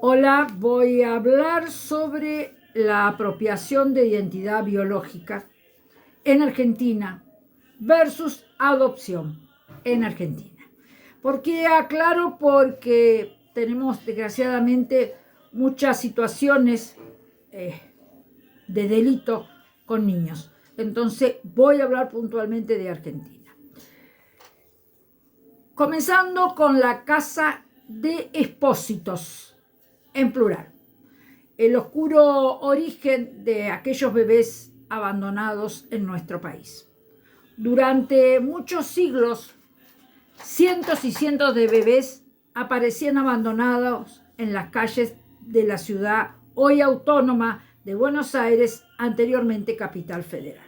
Hola, voy a hablar sobre la apropiación de identidad biológica en Argentina versus adopción en Argentina. ¿Por qué aclaro? Porque tenemos desgraciadamente muchas situaciones de delito con niños. Entonces voy a hablar puntualmente de Argentina. Comenzando con la casa de expósitos, en plural. El oscuro origen de aquellos bebés abandonados en nuestro país. Durante muchos siglos, cientos y cientos de bebés aparecían abandonados en las calles de la ciudad hoy autónoma de Buenos Aires, anteriormente capital federal.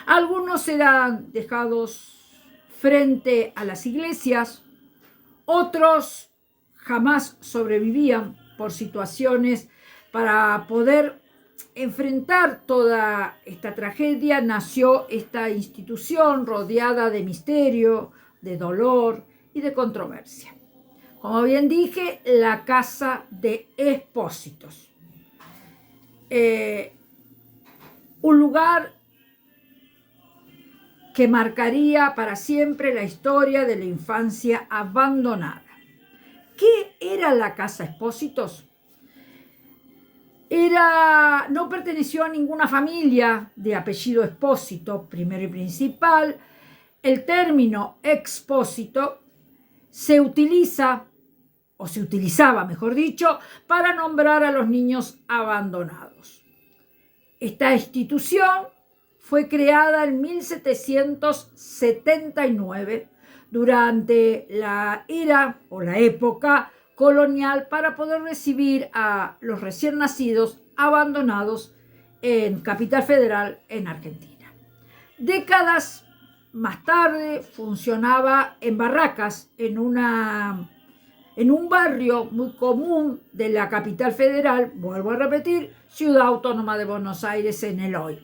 Algunos eran dejados frente a las iglesias, otros jamás sobrevivían por situaciones. Para poder enfrentar toda esta tragedia nació esta institución rodeada de misterio, de dolor y de controversia. Como bien dije, la casa de expósitos. Un lugar que marcaría para siempre la historia de la infancia abandonada. ¿Qué era la casa Expósitos? No perteneció a ninguna familia de apellido Expósito, primero y principal. El término expósito se utiliza, o se utilizaba, mejor dicho, para nombrar a los niños abandonados. Esta institución fue creada en 1779 durante la era o la época colonial para poder recibir a los recién nacidos abandonados en Capital Federal, en Argentina. Décadas más tarde funcionaba en barracas, en un barrio muy común de la Capital Federal, vuelvo a repetir, Ciudad Autónoma de Buenos Aires, en el hoy.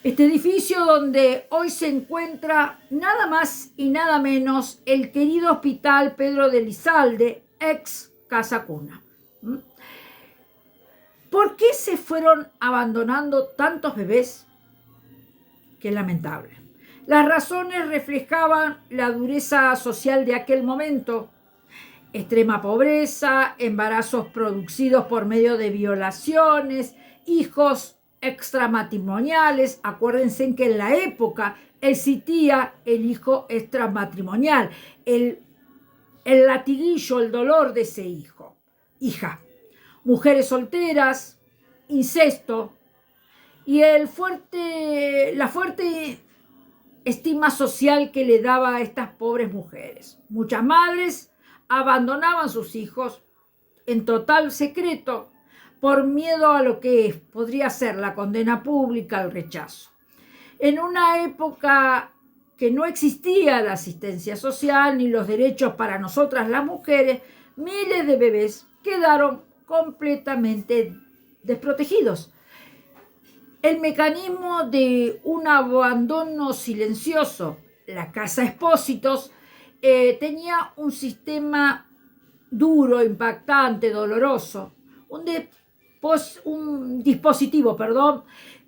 Este edificio donde hoy se encuentra nada más y nada menos el querido Hospital Pedro de Elizalde, ex Casa Cuna. ¿Por qué se fueron abandonando tantos bebés? Qué lamentable. Las razones reflejaban la dureza social de aquel momento: extrema pobreza, embarazos producidos por medio de violaciones, hijos extramatrimoniales. Acuérdense que en la época existía el hijo extramatrimonial, el latiguillo, el dolor de ese hijo, hija. Mujeres solteras, incesto y la fuerte estima social que le daba a estas pobres mujeres. Muchas madres abandonaban sus hijos en total secreto por miedo a lo que podría ser la condena pública, el rechazo. En una época que no existía la asistencia social ni los derechos para nosotras las mujeres, miles de bebés quedaron completamente desprotegidos. El mecanismo de un abandono silencioso, la casa Expósitos, tenía un sistema duro, impactante, doloroso, un dispositivo,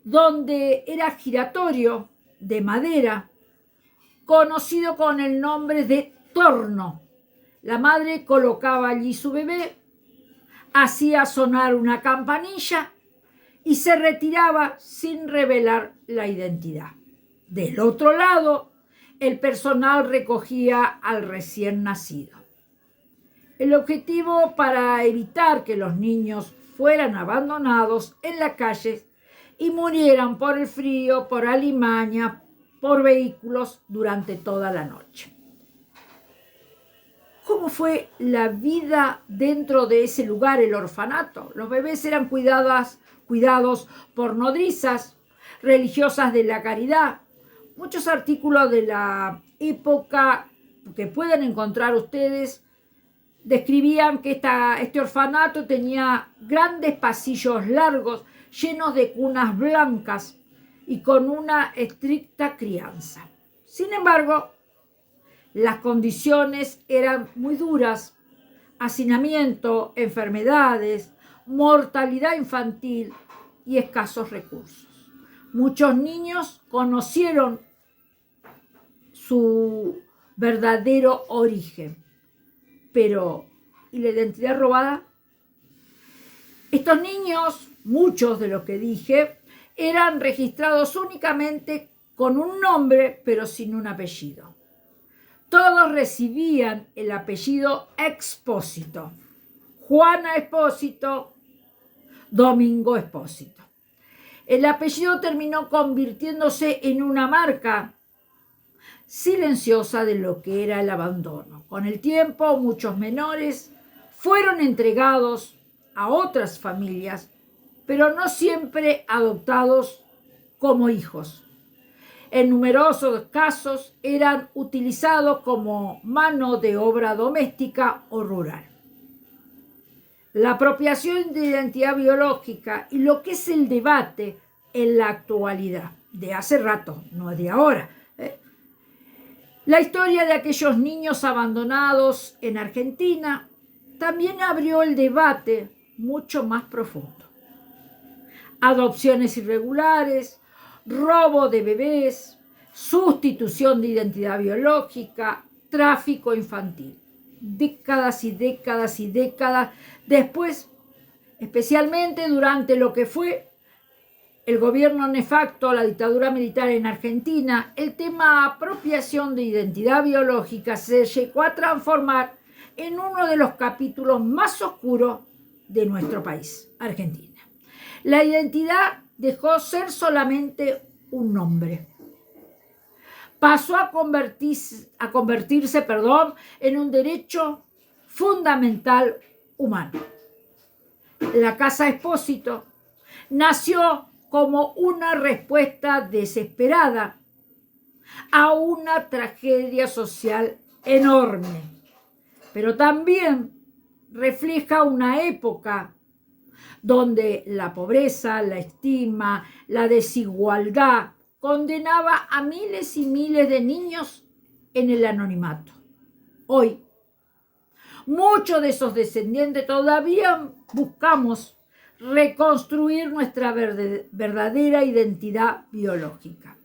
donde era giratorio, de madera, conocido con el nombre de torno. La madre colocaba allí su bebé, hacía sonar una campanilla y se retiraba sin revelar la identidad. Del otro lado, el personal recogía al recién nacido. El objetivo para evitar que los niños fueran abandonados en la calle y murieran por el frío, por alimaña, por vehículos durante toda la noche. ¿Cómo fue la vida dentro de ese lugar, el orfanato? Los bebés eran cuidados por nodrizas, religiosas de la caridad. Muchos artículos de la época que pueden encontrar ustedes describían que este orfanato tenía grandes pasillos largos, llenos de cunas blancas y con una estricta crianza. Sin embargo, las condiciones eran muy duras. hacinamiento, enfermedades, mortalidad infantil y escasos recursos. Muchos niños conocieron su verdadero origen, pero ¿y la identidad robada? Estos niños, muchos de los que dije, eran registrados únicamente con un nombre, pero sin un apellido. Todos recibían el apellido Expósito. Juana Expósito, Domingo Expósito. El apellido terminó convirtiéndose en una marca silenciosa de lo que era el abandono. Con el tiempo, muchos menores fueron entregados a otras familias, pero no siempre adoptados como hijos. En numerosos casos eran utilizados como mano de obra doméstica o rural. La apropiación de identidad biológica y lo que es el debate en la actualidad, de hace rato, no de ahora. La historia de aquellos niños abandonados en Argentina también abrió el debate mucho más profundo. Adopciones irregulares, robo de bebés, sustitución de identidad biológica, tráfico infantil. Décadas y décadas y décadas después, especialmente durante lo que fue el gobierno nefasto, la dictadura militar en Argentina, el tema apropiación de identidad biológica se llegó a transformar en uno de los capítulos más oscuros de nuestro país, Argentina. La identidad dejó ser solamente un nombre. Pasó a convertirse, en un derecho fundamental humano. La Casa Expósito nació como una respuesta desesperada a una tragedia social enorme, pero también refleja una época donde la pobreza, la estigma, la desigualdad condenaba a miles y miles de niños en el anonimato. Hoy, muchos de esos descendientes todavía buscamos reconstruir nuestra verdadera identidad biológica.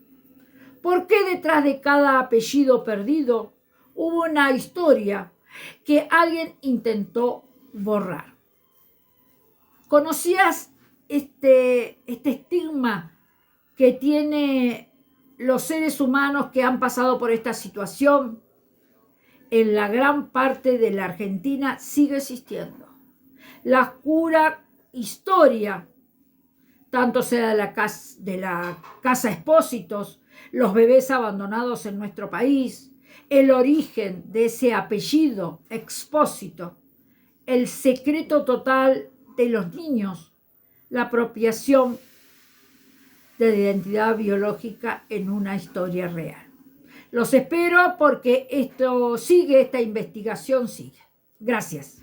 ¿Por qué detrás de cada apellido perdido hubo una historia que alguien intentó borrar? ¿Conocías este estigma que tienen los seres humanos que han pasado por esta situación? En la gran parte de la Argentina sigue existiendo. La oscura historia, tanto sea de la casa Expósitos, los bebés abandonados en nuestro país, el origen de ese apellido Expósito, el secreto total de los niños, la apropiación de la identidad biológica en una historia real. Los espero porque esta investigación sigue. Gracias.